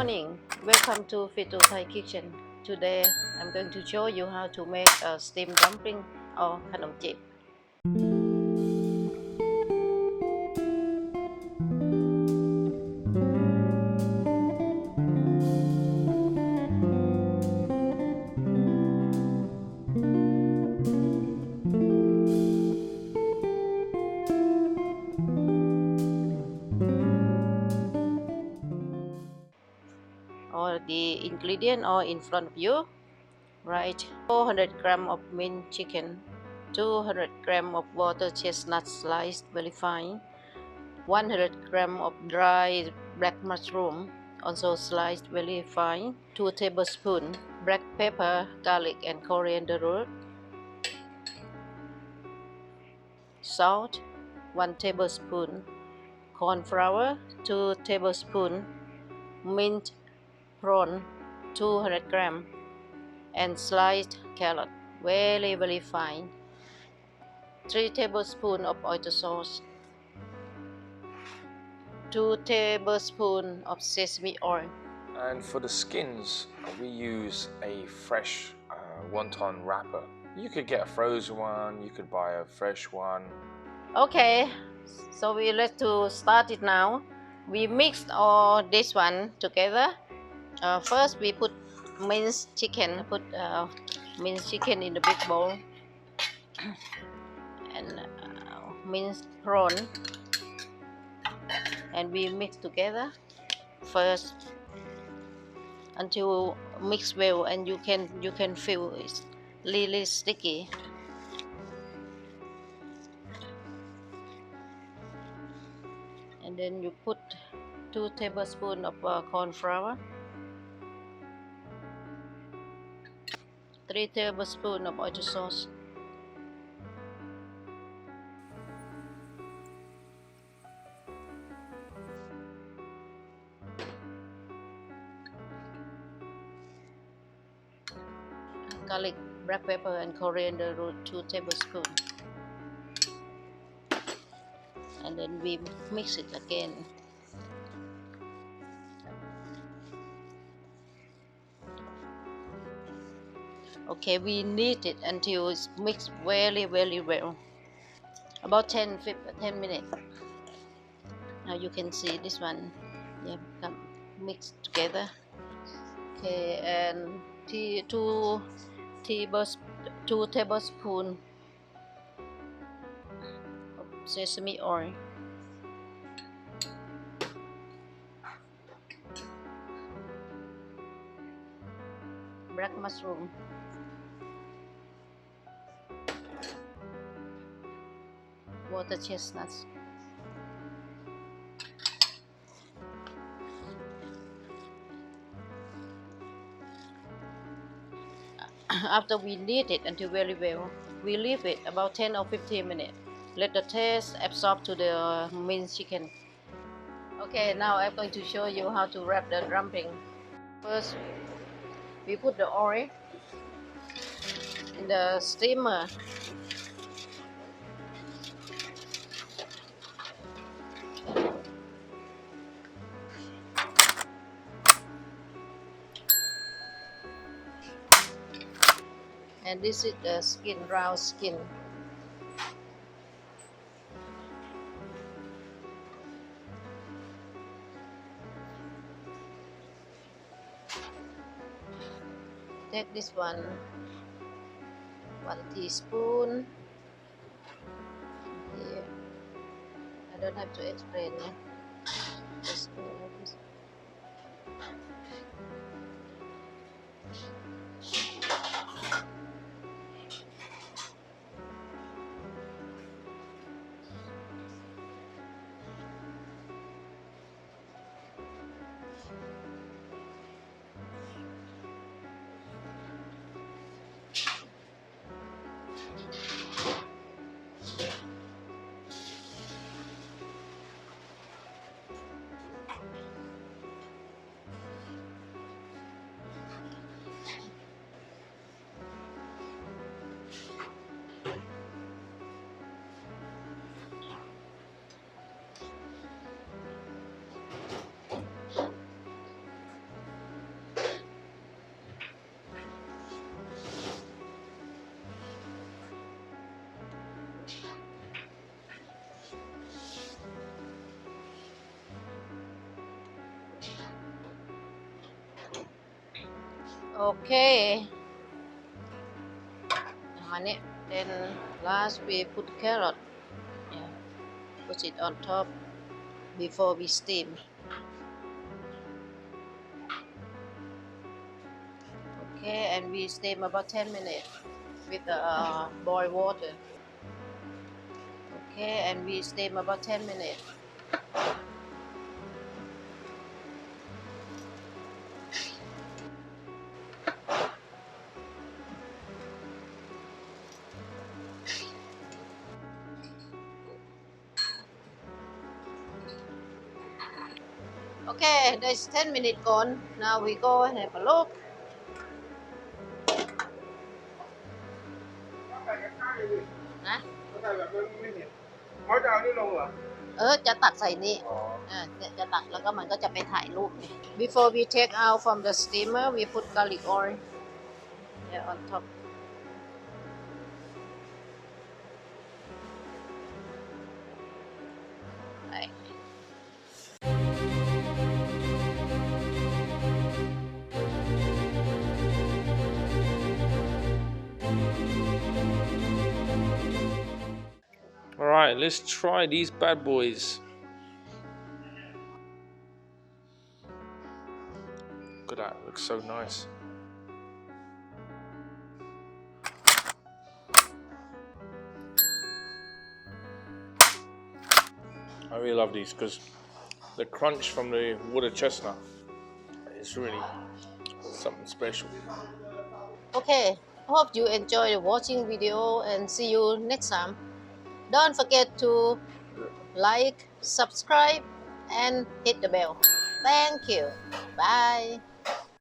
morning, welcome to Fitous Thai kitchen. Today I'm going to show you how to make a steamed dumpling or kenom jeeb. Or the ingredient are in front of you. Right, 400 gram of minced chicken, 200 gram of water chestnut sliced very fine, 100 gram of dry black mushroom also sliced very fine, 2 tablespoons black pepper, garlic and coriander root, salt 1 tablespoon, corn flour 2 tablespoons, minced prawn 200 gram, and sliced carrot very fine, 3 tablespoons of oyster sauce, 2 tablespoons of sesame oil. And for the skins, we use a fresh wonton wrapper. You could get a frozen one, you could buy a fresh one. Okay, so we let's to start it now. We mixed all this one together. First we put minced chicken. Put minced chicken in the big bowl and minced prawn, and we mix together first until mix well, and you can feel it's really sticky. And then you put 2 tablespoons of corn flour, 3 tablespoons of oyster sauce, garlic, black pepper and coriander root 2 tablespoons, and then we mix it again. Okay, we knead it until it's mixed very well, about 10 minutes. Now you can see this one, yeah, become mixed together. Okay, and 2 tablespoons of sesame oil, black mushroom, water chestnuts, after we knead it until very well, we leave it about 10 or 15 minutes. Let the taste absorb to the minced chicken. Okay, now I'm going to show you how to wrap the dumpling. First, we put the oil in the steamer. And this is the skin, round skin. Take this one, 1 teaspoon. Here. I don't have to explain. Just go like this. Okay. Honey. Then last we put carrot. Yeah. Put it on top before we steam. Okay, and we steam about 10 minutes with boiled water. Okay, and we steam about 10 minutes. Okay, there's 10 minutes gone. Now we go and have a look. นะ เขาจะเอานี่ลงเหรอ จะตักใส่นี่เนี่ยจะตักแล้วก็มันก็จะไปถ่ายรูปไง Before we take out from the steamer we put garlic oil yeah, on top right. Alright, let's try these bad boys. Look at that, it looks so nice. I really love these because the crunch from the wood chestnut is really something special. Okay, hope you enjoy watching video and see you next time. Don't forget to like, subscribe and hit the bell. Thank you. Bye.